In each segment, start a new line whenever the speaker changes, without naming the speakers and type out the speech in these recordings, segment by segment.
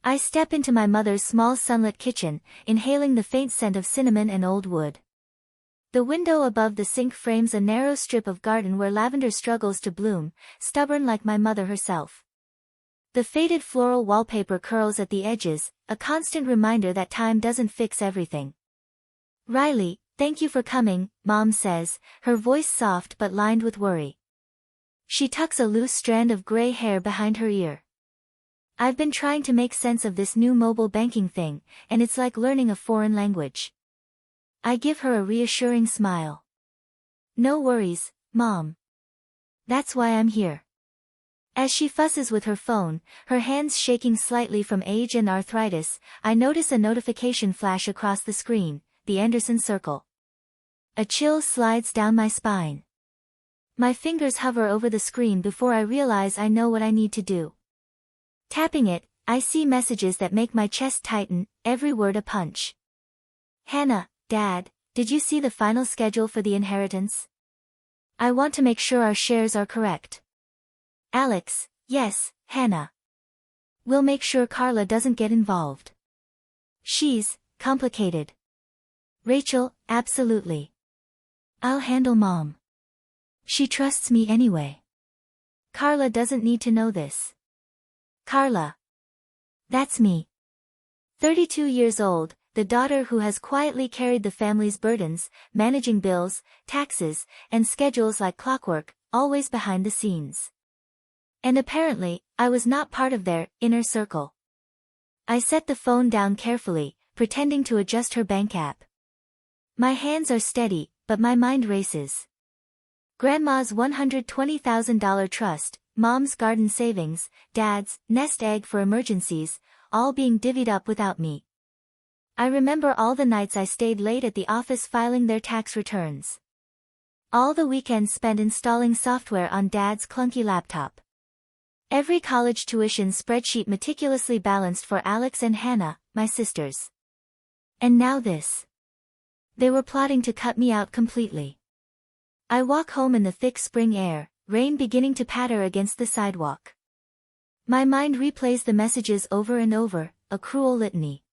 I step into my mother's small sunlit kitchen, inhaling the faint scent of cinnamon and old wood. The window above the sink frames a narrow strip of garden where lavender struggles to bloom, stubborn like my mother herself. The faded floral wallpaper curls at the edges, a constant reminder that time doesn't fix everything. "Riley, thank you for coming," Mom says, her voice soft but lined with worry. She tucks a loose strand of gray hair behind her ear. "I've been trying to make sense of this new mobile banking thing, and it's like learning a foreign language." I give her a reassuring smile. "No worries, Mom. That's why I'm here." As she fusses with her phone, her hands shaking slightly from age and arthritis, I notice a notification flash across the screen, the Anderson circle. A chill slides down my spine. My fingers hover over the screen before I realize I know what I need to do. Tapping it, I see messages that make my chest tighten, every word a punch. "Hannah, Dad, did you see the final schedule for the inheritance? I want to make sure our shares are correct." Alex, "Yes, Hannah. We'll make sure Carla doesn't get involved. She's complicated." Rachel, "Absolutely. I'll handle Mom. She trusts me anyway. Carla doesn't need to know this." Carla. That's me. 32 years old, the daughter who has quietly carried the family's burdens, managing bills, taxes, and schedules like clockwork, always behind the scenes. And apparently, I was not part of their inner circle. I set the phone down carefully, pretending to adjust her bank app. My hands are steady, but my mind races. Grandma's $120,000 trust, Mom's garden savings, Dad's nest egg for emergencies, all being divvied up without me. I remember all the nights I stayed late at the office filing their tax returns. All the weekends spent installing software on Dad's clunky laptop. Every college tuition spreadsheet meticulously balanced for Alex and Hannah, my sisters. And now this. They were plotting to cut me out completely. I walk home in the thick spring air, rain beginning to patter against the sidewalk. My mind replays the messages over and over, a cruel litany.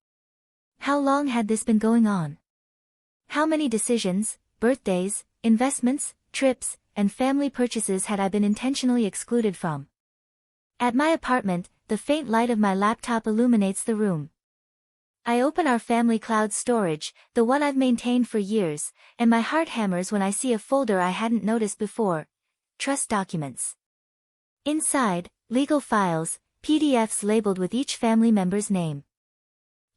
How long had this been going on? How many decisions, birthdays, investments, trips, and family purchases had I been intentionally excluded from? At my apartment, the faint light of my laptop illuminates the room. I open our family cloud storage, the one I've maintained for years, and my heart hammers when I see a folder I hadn't noticed before. Trust documents. Inside, legal files, PDFs labeled with each family member's name.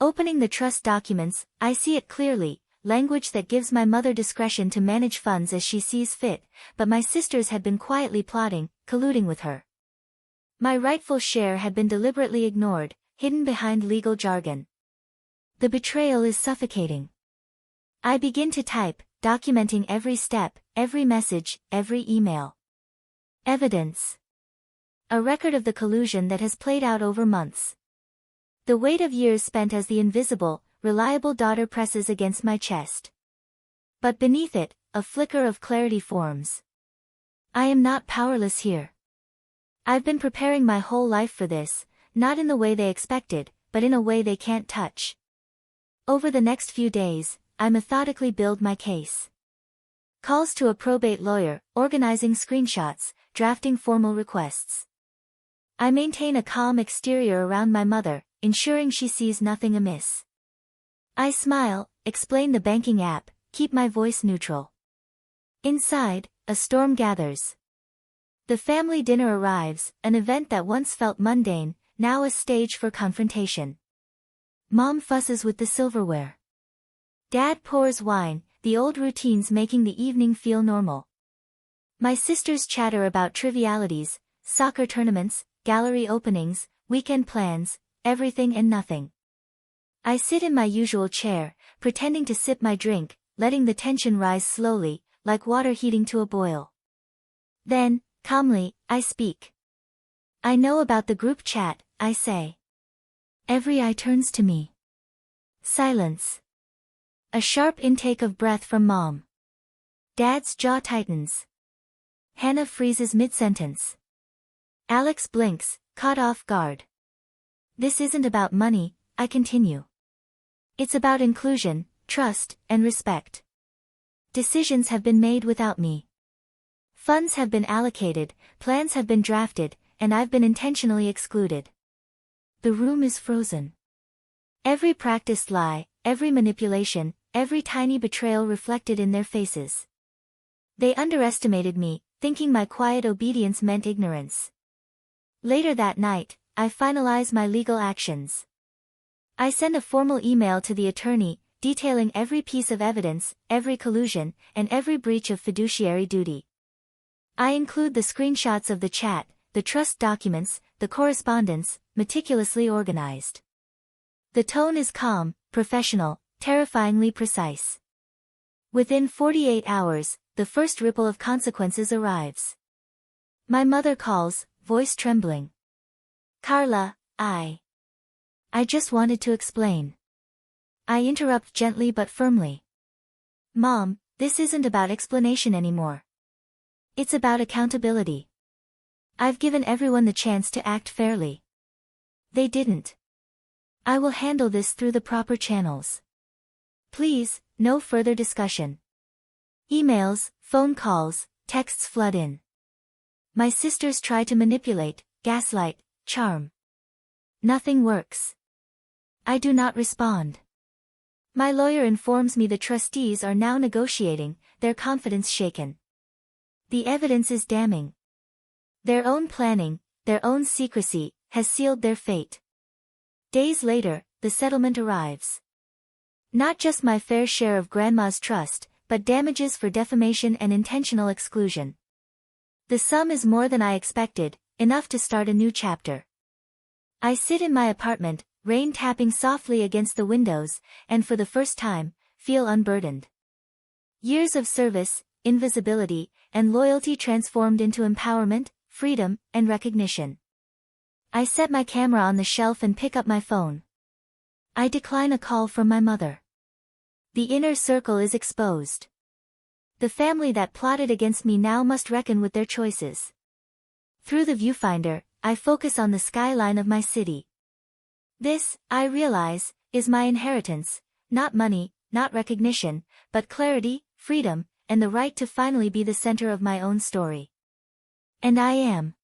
Opening the trust documents, I see it clearly, language that gives my mother discretion to manage funds as she sees fit, but my sisters had been quietly plotting, colluding with her. My rightful share had been deliberately ignored, hidden behind legal jargon. The betrayal is suffocating. I begin to type, documenting every step, every message, every email. Evidence. A record of the collusion that has played out over months. The weight of years spent as the invisible, reliable daughter presses against my chest. But beneath it, a flicker of clarity forms. I am not powerless here. I've been preparing my whole life for this, not in the way they expected, but in a way they can't touch. Over the next few days, I methodically build my case. Calls to a probate lawyer, organizing screenshots, drafting formal requests. I maintain a calm exterior around my mother, ensuring she sees nothing amiss. I smile, explain the banking app, keep my voice neutral. Inside, a storm gathers. The family dinner arrives, an event that once felt mundane, now a stage for confrontation. Mom fusses with the silverware. Dad pours wine, the old routines making the evening feel normal. My sisters chatter about trivialities, soccer tournaments, gallery openings, weekend plans, everything and nothing. I sit in my usual chair, pretending to sip my drink, letting the tension rise slowly, like water heating to a boil. Then, calmly, I speak. "I know about the group chat," I say. Every eye turns to me. Silence. A sharp intake of breath from Mom. Dad's jaw tightens. Hannah freezes mid-sentence. Alex blinks, caught off guard. This isn't about money, I continue. It's about inclusion, trust, and respect. Decisions have been made without me. Funds have been allocated, plans have been drafted, and I've been intentionally excluded. The room is frozen. Every practiced lie, every manipulation, every tiny betrayal reflected in their faces. They underestimated me, thinking my quiet obedience meant ignorance. Later that night, I finalize my legal actions. I send a formal email to the attorney, detailing every piece of evidence, every collusion, and every breach of fiduciary duty. I include the screenshots of the chat, the trust documents, the correspondence, meticulously organized. The tone is calm, professional, terrifyingly precise. Within 48 hours, the first ripple of consequences arrives. My mother calls, voice trembling. Carla, I just wanted to explain. I interrupt gently but firmly. Mom, this isn't about explanation anymore. It's about accountability. I've given everyone the chance to act fairly. They didn't. I will handle this through the proper channels. Please, no further discussion. Emails, phone calls, texts flood in. My sisters try to manipulate, gaslight, charm. Nothing works. I do not respond. My lawyer informs me the trustees are now negotiating, their confidence shaken. The evidence is damning. Their own planning, their own secrecy, has sealed their fate. Days later, the settlement arrives. Not just my fair share of Grandma's trust, but damages for defamation and intentional exclusion. The sum is more than I expected, enough to start a new chapter. I sit in my apartment, rain tapping softly against the windows, and for the first time, feel unburdened. Years of service, invisibility, and loyalty transformed into empowerment, freedom, and recognition. I set my camera on the shelf and pick up my phone. I decline a call from my mother. The inner circle is exposed. The family that plotted against me now must reckon with their choices. Through the viewfinder, I focus on the skyline of my city. This, I realize, is my inheritance, not money, not recognition, but clarity, freedom, and the right to finally be the center of my own story. And I am.